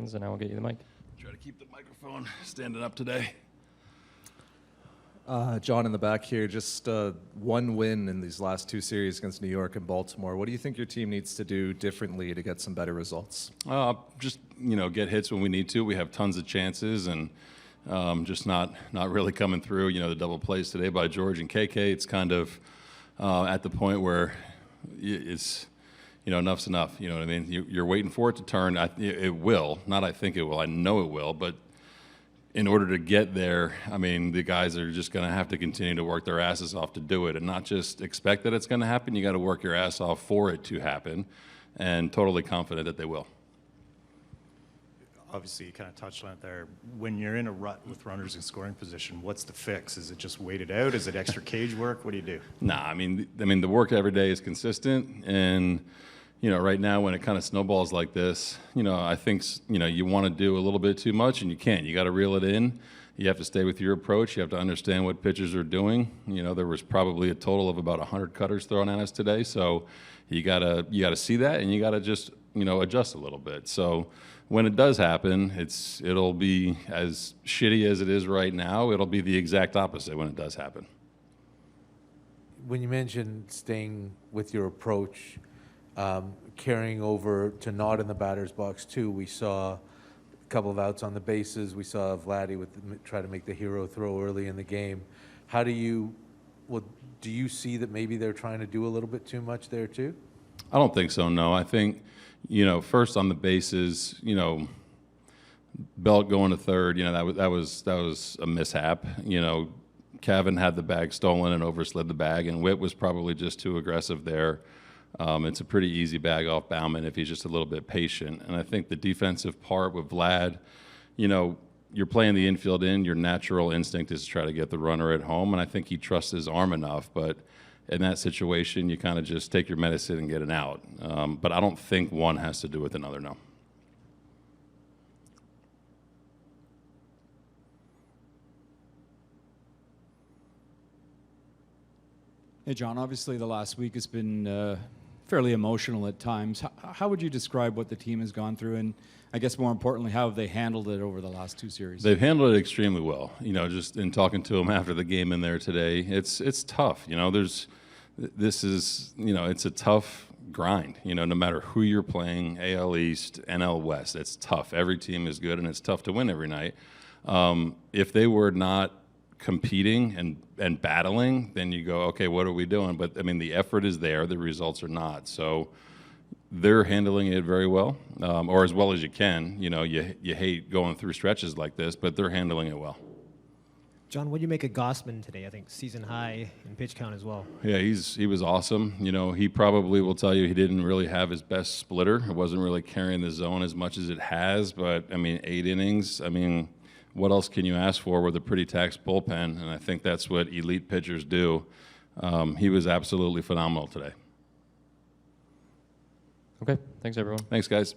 hands, and I will get you the mic. Try to keep the microphone standing up today. John in the back here, just one win in these last two series against New York and Baltimore. What do you think your team needs to do differently to get some better results? Just, get hits when we need to. We have tons of chances, and just not really coming through. The double plays today by George and KK, it's kind of at the point where it's, enough's enough. You know what I mean? You're waiting for it to turn. It will. Not I think it will. I know it will, but in order to get there, the guys are just going to have to continue to work their asses off to do it and not just expect that it's going to happen. You got to work your ass off for it to happen, and totally confident that they will. Obviously, you kind of touched on it there. When you're in a rut with runners in scoring position, what's the fix? Is it just wait it out? Is it extra cage work? What do you do? Nah, the work every day is consistent, and right now when it kind of snowballs like this, I think, you want to do a little bit too much and you can't. You got to reel it in. You have to stay with your approach. You have to understand what pitchers are doing. There was probably a total of about 100 cutters thrown at us today. So you got to see that, and you got to just, adjust a little bit. So when it does happen, it'll be as shitty as it is right now. It'll be the exact opposite when it does happen. When you mentioned staying with your approach, carrying over to not in the batter's box too, we saw a couple of outs on the bases. We saw Vladdy try to make the hero throw early in the game. Do you see that maybe they're trying to do a little bit too much there too? I don't think so, no. I think, first on the bases, Belt going to third, that was a mishap. Kevin had the bag stolen and overslid the bag, and Witt was probably just too aggressive there. It's a pretty easy bag off Bauman if he's just a little bit patient. And I think the defensive part with Vlad, you're playing the infield in, your natural instinct is to try to get the runner at home, and I think he trusts his arm enough. But in that situation, you kind of just take your medicine and get an out. But I don't think one has to do with another, no. Hey, John, obviously the last week has been fairly emotional at times. How would you describe what the team has gone through, and I guess more importantly, how have they handled it over the last two series? They've handled it extremely well. Just in talking to them after the game in there today, it's tough. It's a tough grind. No matter who you're playing, AL East, NL West, it's tough. Every team is good, and it's tough to win every night. If they were not competing and battling, then you go, okay, what are we doing? But the effort is there, the results are not. So they're handling it very well, or as well as you can. You hate going through stretches like this, but they're handling it well. John, what do you make of Gossman today? I think season high in pitch count as well. Yeah, he was awesome. He probably will tell you he didn't really have his best splitter. It wasn't really carrying the zone as much as it has, but 8 innings, what else can you ask for with a pretty taxed bullpen? And I think that's what elite pitchers do. He was absolutely phenomenal today. Okay, thanks everyone. Thanks, guys.